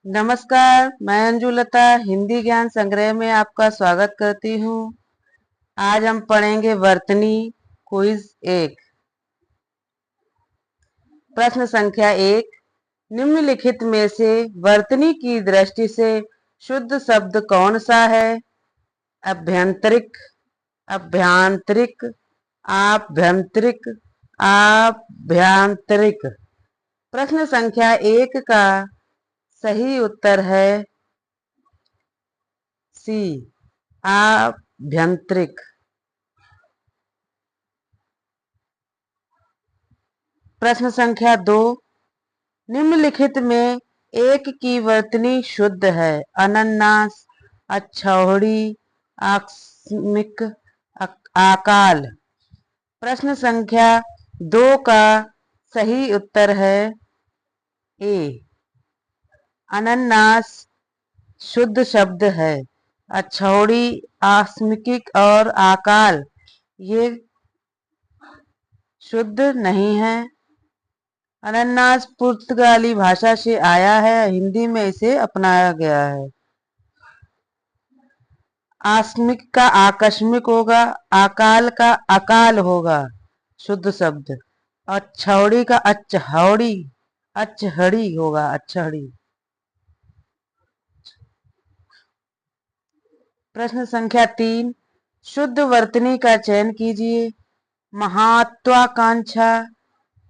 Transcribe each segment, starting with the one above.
नमस्कार, मैं अंजुलता हिंदी ज्ञान संग्रह में आपका स्वागत करती हूँ। आज हम पढ़ेंगे वर्तनी क्विज 1। प्रश्न संख्या 1। निम्नलिखित में से वर्तनी की दृष्टि से शुद्ध शब्द कौन सा है? अभ्यंतरिक, अभ्यांतरिक, आभ्यंतरिक, आभ्यांतरिक। प्रश्न संख्या 1 का सही उत्तर है सी, आभ्यंतरिक। प्रश्न संख्या 2। निम्नलिखित में एक की वर्तनी शुद्ध है? अनन्नास, अक्षौहिणी, आकस्मिक, आकाल। प्रश्न संख्या 2 का सही उत्तर है ए, अनन्नास शुद्ध शब्द है। अक्षौहिणी, आकस्मिक और आकाल ये शुद्ध नहीं है। अनन्नास पुर्तगाली भाषा से आया है, हिंदी में इसे अपनाया गया है। आकस्मिक का आकस्मिक होगा, आकाल का अकाल होगा शुद्ध शब्द। अक्षौहिणी का अक्षौहिणी, अक्षहड़ी होगा, अक्षहड़ी। प्रश्न संख्या 3। शुद्ध वर्तनी का चयन कीजिए। महत्वाकांक्षा,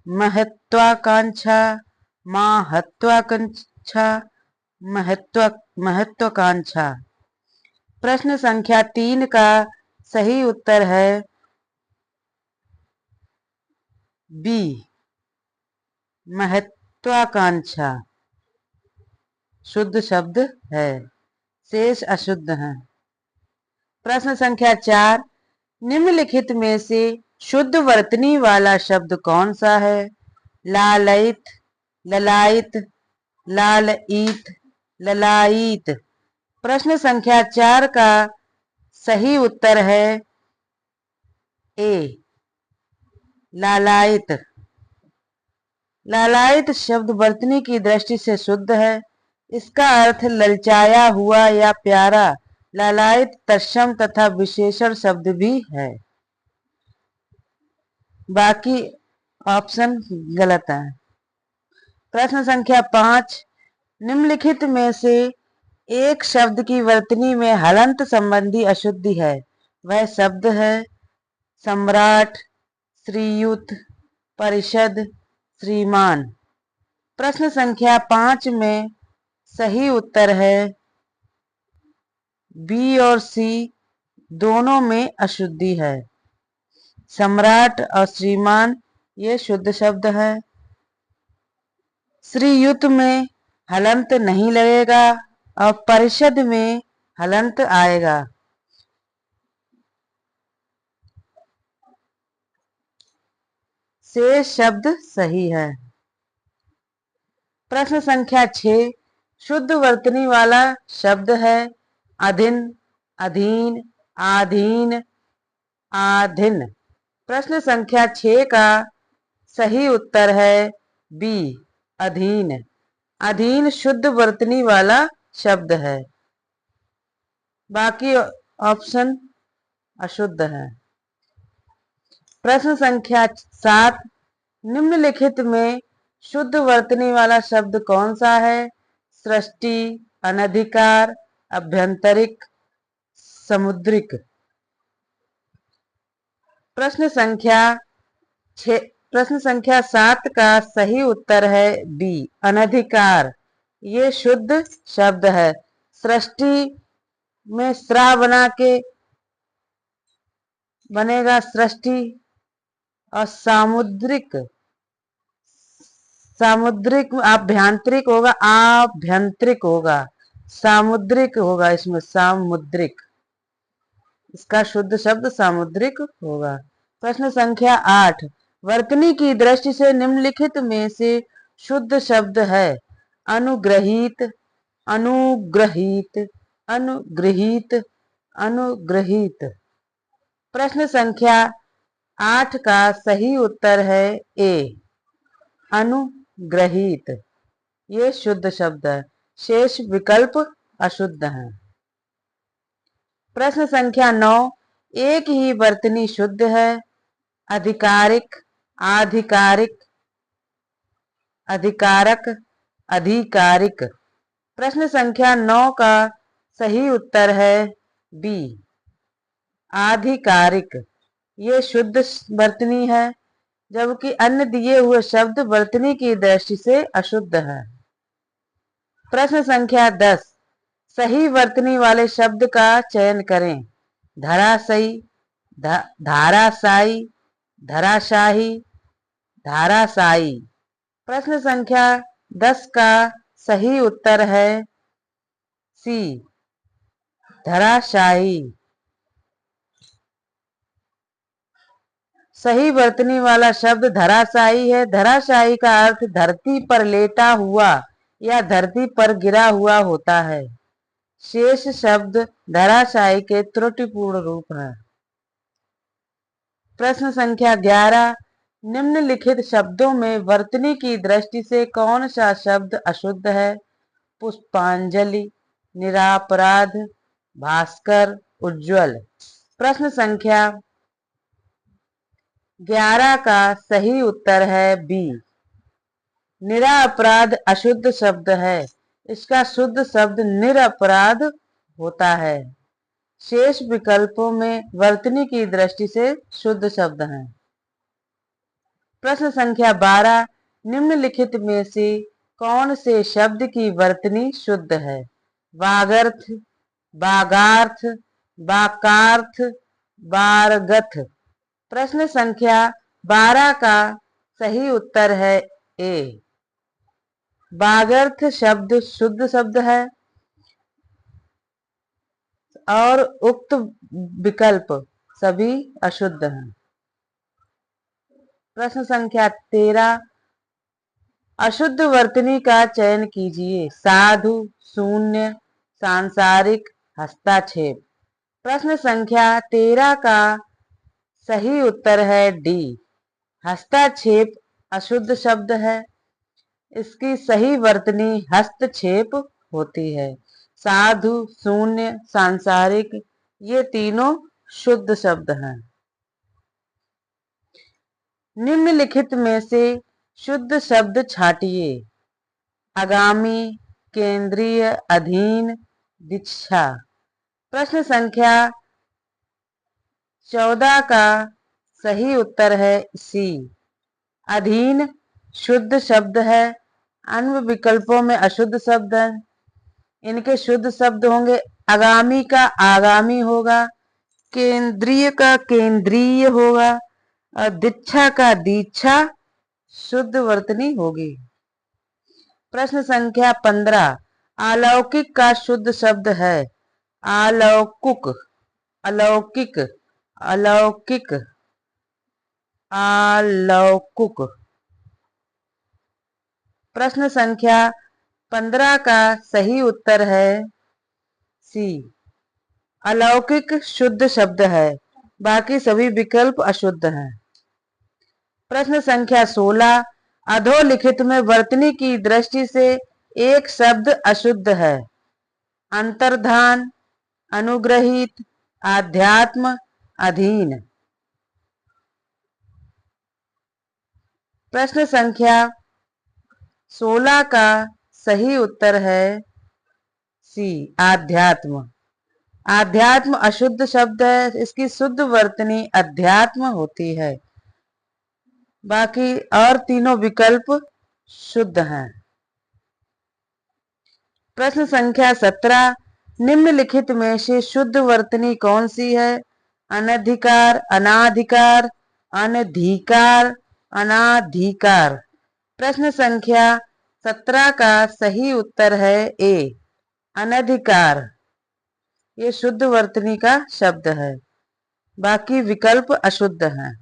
महत्वाकांक्षा, महत्वाकांक्षा, महत्वाकांक्षा। प्रश्न संख्या 3 का सही उत्तर है बी, महत्वाकांक्षा शुद्ध शब्द है, शेष अशुद्ध है। प्रश्न संख्या 4। निम्नलिखित में से शुद्ध वर्तनी वाला शब्द कौन सा है? लालयित, ललायित, लालयित, ललायित। प्रश्न संख्या 4 का सही उत्तर है ए, लालायित। लालायित शब्द वर्तनी की दृष्टि से शुद्ध है। इसका अर्थ ललचाया हुआ या प्यारा। लालायित तत्सम तथा विशेषण शब्द भी है। बाकी ऑप्शन गलत है। प्रश्न संख्या 5। निम्नलिखित में से एक शब्द की वर्तनी में हलंत संबंधी अशुद्धि है। वह शब्द है सम्राट, श्रीयुत, परिषद, श्रीमान। प्रश्न संख्या 5 में सही उत्तर है बी और सी, दोनों में अशुद्धि है। सम्राट और श्रीमान ये शुद्ध शब्द है। श्रीयुत में हलंत नहीं लगेगा और परिषद में हलंत आएगा। शेष शब्द सही है। प्रश्न संख्या 6। शुद्ध वर्तनी वाला शब्द है अधीन, अधीन, आधीन, आधीन। प्रश्न संख्या 6 का सही उत्तर है बी, अधीन। अधीन शुद्ध वर्तनी वाला शब्द है। बाकी ऑप्शन अशुद्ध है। प्रश्न संख्या 7। निम्नलिखित में शुद्ध वर्तनी वाला शब्द कौन सा है? सृष्टि, अनधिकार, अभ्यंतरिक, समुद्रिक। प्रश्न संख्या 7 का सही उत्तर है बी, अनधिकार। ये शुद्ध शब्द है। सृष्टि में स्रा बना के बनेगा सृष्टि। और सामुद्रिक, सामुद्रिक आभ्यंतरिक होगा, आभ्यंतरिक होगा, सामुद्रिक होगा, इसमें सामुद्रिक। इसका शुद्ध शब्द सामुद्रिक होगा। प्रश्न संख्या 8। वर्तनी की दृष्टि से निम्नलिखित में से शुद्ध शब्द है अनुग्रहित, अनुग्रहित, अनुग्रहित, अनुग्रहित। प्रश्न संख्या 8 का सही उत्तर है ए, अनुग्रहित। ये शुद्ध शब्द है। शेष विकल्प अशुद्ध हैं। प्रश्न संख्या 9, एक ही वर्तनी शुद्ध है। अधिकारिक, आधिकारिक, अधिकारक, अधिकारिक। प्रश्न संख्या 9 का सही उत्तर है बी, आधिकारिक। ये शुद्ध वर्तनी है, जबकि अन्य दिए हुए शब्द वर्तनी की दृष्टि से अशुद्ध है। प्रश्न संख्या 10, सही वर्तनी वाले शब्द का चयन करें। धराशायी, धाराशायी, धराशाही, धाराशायी। प्रश्न संख्या 10 का सही उत्तर है सी, धराशायी। सही वर्तनी वाला शब्द धराशायी है। धराशायी का अर्थ धरती पर लेटा हुआ या धरती पर गिरा हुआ होता है। शेष शब्द धराशायी के त्रुटिपूर्ण रूप हैं। प्रश्न संख्या 11, निम्नलिखित शब्दों में वर्तनी की दृष्टि से कौन सा शब्द अशुद्ध है? पुष्पांजलि, निरापराध, भास्कर, उज्ज्वल। प्रश्न संख्या 11 का सही उत्तर है बी, निरापराध अशुद्ध शब्द है। इसका शुद्ध शब्द निरपराध होता है। शेष विकल्पों में वर्तनी की दृष्टि से शुद्ध शब्द हैं। प्रश्न संख्या 12, निम्नलिखित में से कौन से शब्द की वर्तनी शुद्ध है? वागर्थ, बागार्थ, बाकार्थ, बारगथ। प्रश्न संख्या 12 का सही उत्तर है ए, बागर्थ शब्द शुद्ध शब्द है और उक्त विकल्प सभी अशुद्ध हैं। प्रश्न संख्या 13, अशुद्ध वर्तनी का चयन कीजिए। साधु, शून्य, सांसारिक, हस्ताक्षेप। प्रश्न संख्या 13 का सही उत्तर है डी, हस्ताक्षेप अशुद्ध शब्द है। इसकी सही वर्तनी हस्तक्षेप होती है। साधु, शून्य, सांसारिक ये तीनों शुद्ध शब्द हैं। निम्नलिखित में से शुद्ध शब्द छांटिए। आगामी, केंद्रीय, अधीन, दीक्षा। प्रश्न संख्या 14 का सही उत्तर है सी, अधीन शुद्ध शब्द है। अन्य विकल्पों में अशुद्ध शब्द है। इनके शुद्ध शब्द होंगे, आगामी का आगामी होगा, केंद्रीय का केंद्रीय होगा और दीक्षा का दीक्षा शुद्ध वर्तनी होगी। प्रश्न संख्या 15, अलौकिक का शुद्ध शब्द है। अलौकिक, अलौकिक, अलौकिक, अलौकिक। प्रश्न संख्या 15 का सही उत्तर है सी, अलौकिक शुद्ध शब्द है, बाकी सभी विकल्प अशुद्ध हैं। प्रश्न संख्या 16, अधोलिखित में वर्तनी की दृष्टि से एक शब्द अशुद्ध है। अंतर्धान, अनुग्रहित, आध्यात्म, अधीन। प्रश्न संख्या 16 का सही उत्तर है सी, आध्यात्म। आध्यात्म अशुद्ध शब्द है। इसकी शुद्ध वर्तनी अध्यात्म होती है। बाकी और तीनों विकल्प शुद्ध हैं। प्रश्न संख्या 17, निम्नलिखित में से शुद्ध वर्तनी कौन सी है? अनधिकार, अनाधिकार, अनधिकार, अनाधिकार। प्रश्न संख्या 17 का सही उत्तर है ए, अनधिकार। ये शुद्ध वर्तनी का शब्द है, बाकी विकल्प अशुद्ध हैं।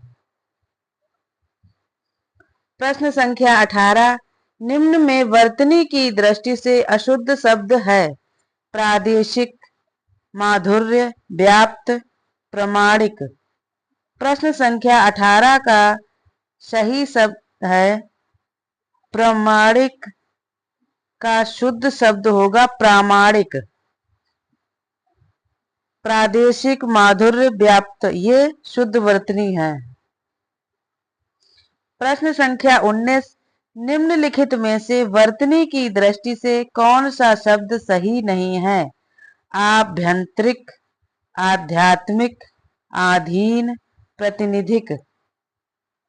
प्रश्न संख्या 18, निम्न में वर्तनी की दृष्टि से अशुद्ध शब्द है। प्रादेशिक, माधुर्य, व्याप्त, प्रमाणिक। प्रश्न संख्या 18 का सही शब्द है प्रमाणिक। का शुद्ध शब्द होगा प्रामाणिक, प्रादेशिक, माधुर्य, व्याप्त, ये शुद्ध वर्तनी है। प्रश्न संख्या 19, निम्नलिखित में से वर्तनी की दृष्टि से कौन सा शब्द सही नहीं है? आभ्यंतरिक, आध्यात्मिक, आधीन, प्रतिनिधिक।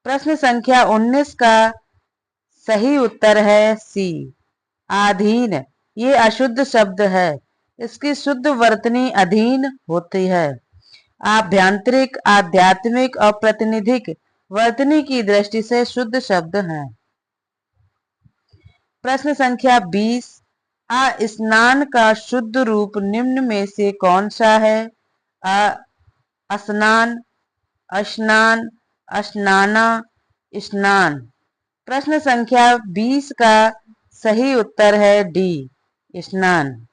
प्रश्न संख्या 19 का सही उत्तर है सी, आधीन। ये अशुद्ध शब्द है, इसकी शुद्ध वर्तनी अधीन होती है। आभ्यंतरिक, आध्यात्मिक और प्रतिनिधिक वर्तनी की दृष्टि से शुद्ध शब्द है। प्रश्न संख्या 20, स्नान का शुद्ध रूप निम्न में से कौन सा है? स्नान, स्नान, स्नाना, स्नान। प्रश्न संख्या 20 का सही उत्तर है डी, स्नान।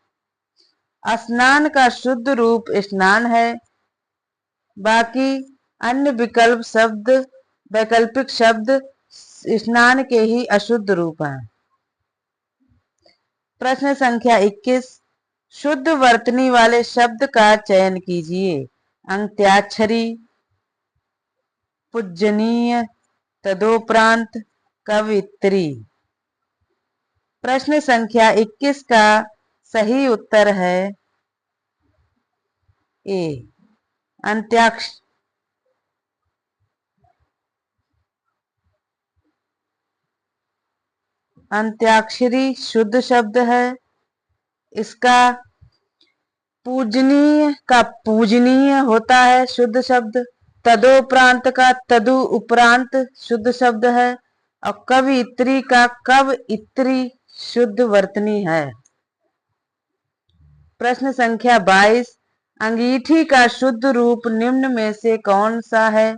स्नान का शुद्ध रूप स्नान है, बाकी अन्य वैकल्पिक शब्द स्नान के ही अशुद्ध रूप हैं। प्रश्न संख्या 21, शुद्ध वर्तनी वाले शब्द का चयन कीजिए। अंत्याक्षरी, पूजनीय, तदोपरांत, कवित्री। प्रश्न संख्या 21 का सही उत्तर है ए, अंत्याक्षरी शुद्ध शब्द है। इसका पूजनीय का पूजनीय होता है शुद्ध शब्द। तदोपरांत का तदु उपरांत शुद्ध शब्द है। और कवित्री का कवित्री शुद्ध वर्तनी है। प्रश्न संख्या 22, अंगीठी का शुद्ध रूप निम्न में से कौन सा है?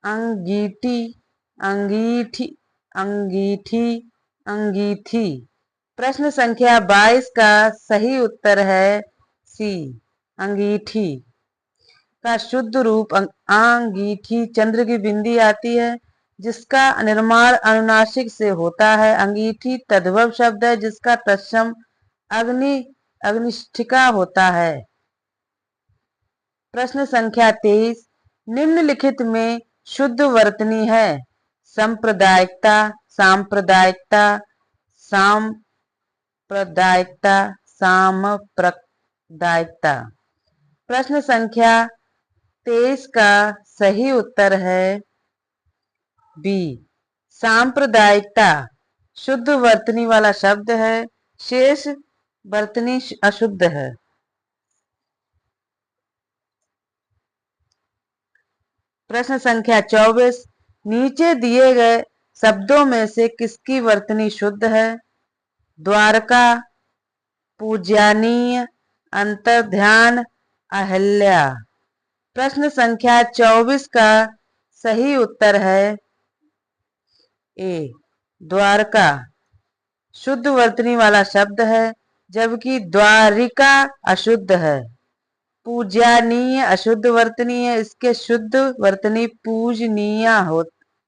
अंगीठी, अंगीठी, अंगीठी, अंगीठी। प्रश्न संख्या 22 का सही उत्तर है सी, अंगीठी। का शुद्ध रूप अंगीठी, चंद्र की बिंदी आती है जिसका निर्माण अनुनासिक से होता है। अंगीठी तद्भव शब्द है जिसका तत्सम अग्निष्ठिका होता है। प्रश्न संख्या 23, निम्नलिखित में शुद्ध वर्तनी है? सांप्रदायिकता, सांप्रदायिकता, सांप्रदायिकता, सांप्रदायिकता। प्रश्न संख्या 23 का सही उत्तर है बी, सांप्रदायिकता शुद्ध वर्तनी वाला शब्द है, शेष वर्तनी अशुद्ध है। प्रश्न संख्या 24, नीचे दिए गए शब्दों में से किसकी वर्तनी शुद्ध है? द्वारका, पूजनीय, अंतर्ध्यान, अहल्या। प्रश्न संख्या 24 का सही उत्तर है ए, द्वारका शुद्ध वर्तनी वाला शब्द है, जबकि द्वारिका अशुद्ध है। पूजनीय अशुद्ध वर्तनी है, इसके शुद्ध वर्तनी पूजनीय हो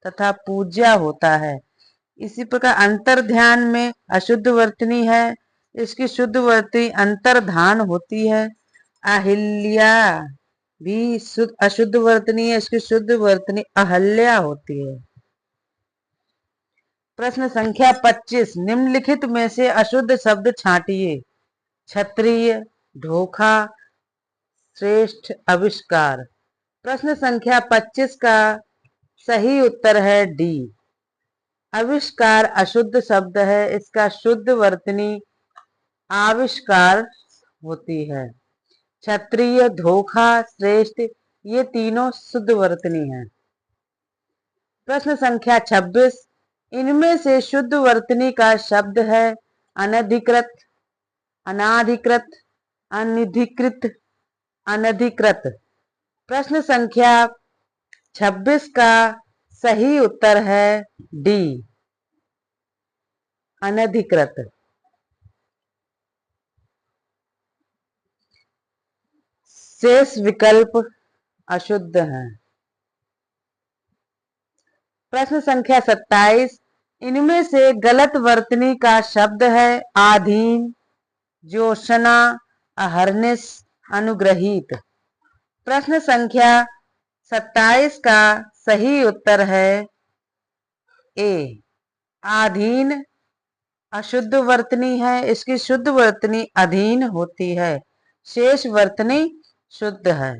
तथा पूज्या होता है। इसी प्रकार अंतर्ध्यान में अशुद्ध वर्तनी है, इसकी शुद्ध वर्तनी अंतर्धान होती है। अहिल्या भी अशुद्ध वर्तनी है, इसकी शुद्ध वर्तनी अहल्या होती है। प्रश्न संख्या 25, निम्नलिखित में से अशुद्ध शब्द छांटिए। क्षत्रिय, धोखा, श्रेष्ठ, आविष्कार। प्रश्न संख्या 25 का सही उत्तर है डी, आविष्कार अशुद्ध शब्द है, इसका शुद्ध वर्तनी आविष्कार होती है। क्षत्रिय, धोखा, श्रेष्ठ ये तीनों शुद्ध वर्तनी है। प्रश्न संख्या 26, इनमें से शुद्ध वर्तनी का शब्द है अनधिकृत, अनाधिकृत, अनधिकृत, अनधिकृत। प्रश्न संख्या 26 का सही उत्तर है डी, अनधिकृत। शेष विकल्प अशुद्ध हैं। प्रश्न संख्या 27, इनमें से गलत वर्तनी का शब्द है आधीन, जोशना, अहर्निश, अनुग्रहित। प्रश्न संख्या 27 का सही उत्तर है ए। आधीन अशुद्ध वर्तनी है, इसकी शुद्ध वर्तनी अधीन होती है, शेष वर्तनी शुद्ध है।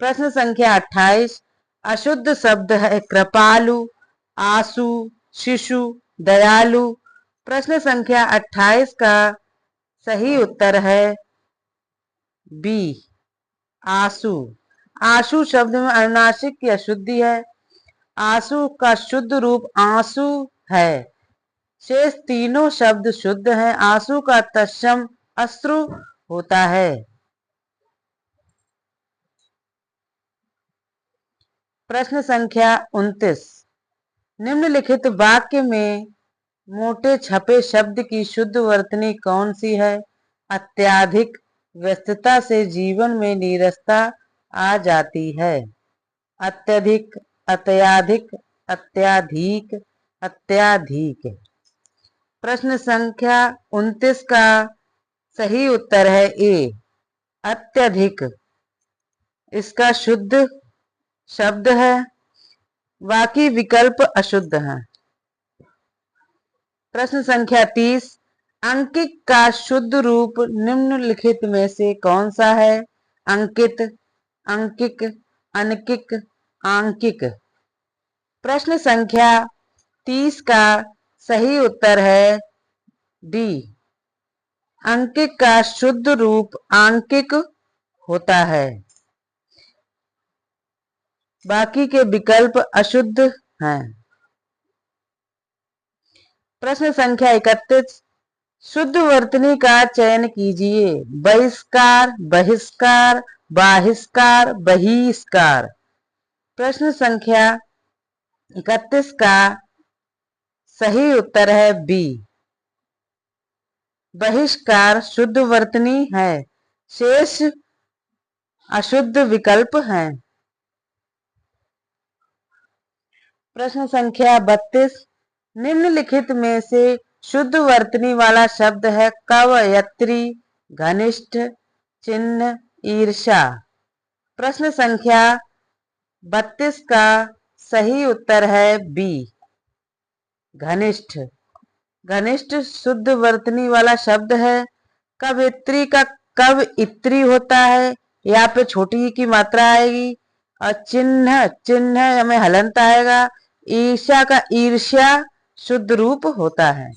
प्रश्न संख्या 28 अशुद्ध शब्द है कृपालु, आसु, शिशु, दयालु। प्रश्न संख्या 28 का सही उत्तर है बी आसु। आसु शब्द में अनुनासिक की अशुद्धि है। आंसू का शुद्ध रूप आंसू है, शेष तीनों शब्द शुद्ध हैं। आंसू का तत्सम अश्रु होता है। प्रश्न संख्या 29 निम्नलिखित वाक्य में मोटे छपे शब्द की शुद्ध वर्तनी कौन सी है? अत्याधिक व्यस्तता से जीवन में नीरसता आ जाती है। अत्यधिक, अत्याधिक, अत्याधिक, अत्याधिक। प्रश्न संख्या 29 का सही उत्तर है ए अत्यधिक। इसका शुद्ध शब्द है, बाकी विकल्प अशुद्ध हैं। प्रश्न संख्या 30 अंकित का शुद्ध रूप निम्नलिखित में से कौन सा है? अंकित, अंकिक, अनकिक, आंकिक। प्रश्न संख्या 30 का सही उत्तर है डी। अंकिक का शुद्ध रूप आंकिक होता है, बाकी के विकल्प अशुद्ध हैं। प्रश्न संख्या 31 शुद्ध वर्तनी का चयन कीजिए। बहिष्कार, बहिष्कार, बाहिष्कार, बहिष्कार। प्रश्न संख्या 31 का सही उत्तर है बी। बहिष्कार शुद्ध वर्तनी है, शेष अशुद्ध विकल्प हैं। प्रश्न संख्या 32 निम्नलिखित में से शुद्ध वर्तनी वाला शब्द है कवयत्री, घनिष्ठ, चिन्ह, ईर्षा। प्रश्न संख्या 32 का सही उत्तर है बी घनिष्ठ। घनिष्ठ शुद्ध वर्तनी वाला शब्द है। कवयित्री का कव इत्री होता है, यहाँ पे छोटी ई की मात्रा आएगी। और चिन्ह, चिन्ह हमें हलंत आएगा। ईर्ष्या का ईर्ष्या शुद्ध रूप होता है।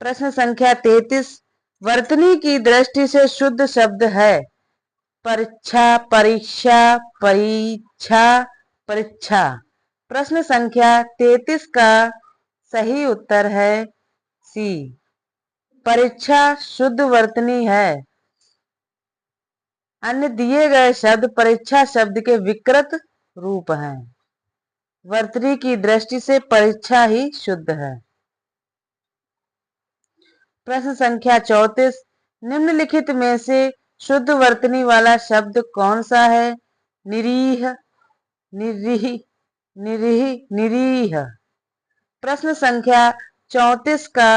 प्रश्न संख्या 33 वर्तनी की दृष्टि से शुद्ध शब्द है परीक्षा, परीक्षा, परीक्षा, परीक्षा। प्रश्न संख्या 33 का सही उत्तर है सी। परीक्षा शुद्ध वर्तनी है। अन्य दिए गए शब्द परीक्षा शब्द के विकृत रूप हैं। वर्तनी की दृष्टि से परीक्षा ही शुद्ध है। प्रश्न संख्या 34 निम्नलिखित में से शुद्ध वर्तनी वाला शब्द कौन सा है? निरीह, निरीह, निरीह, निरीह। प्रश्न संख्या 34 का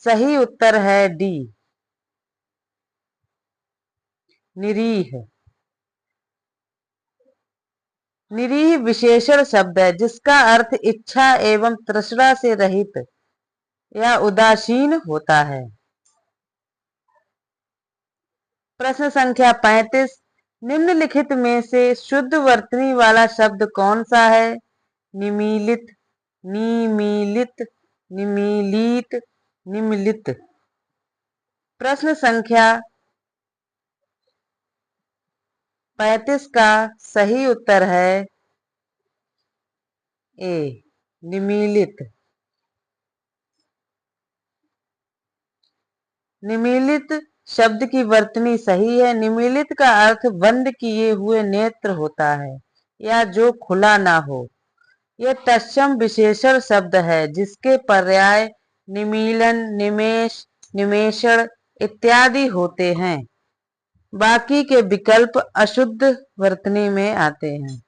सही उत्तर है डी निरीह। निरीह विशेषण शब्द है जिसका अर्थ इच्छा एवं तृष्णा से रहित या उदासीन होता है। प्रश्न संख्या 35 निम्नलिखित में से शुद्ध वर्तनी वाला शब्द कौन सा है? निमीलित, निमीलित, निमीलित, निमीलित। प्रश्न संख्या 35 का सही उत्तर है ए निमीलित। निमीलित शब्द की वर्तनी सही है। निमीलित का अर्थ बंद किए हुए नेत्र होता है या जो खुला ना हो। यह तत्सम विशेषण शब्द है जिसके पर्याय निमीलन, निमेष, निमेषण इत्यादि होते हैं। बाकी के विकल्प अशुद्ध वर्तनी में आते हैं।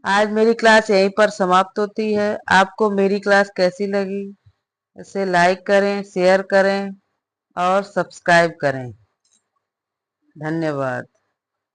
आज मेरी क्लास यहीं पर समाप्त होती है। आपको मेरी क्लास कैसी लगी? इसे लाइक करें, शेयर करें और सब्सक्राइब करें। धन्यवाद।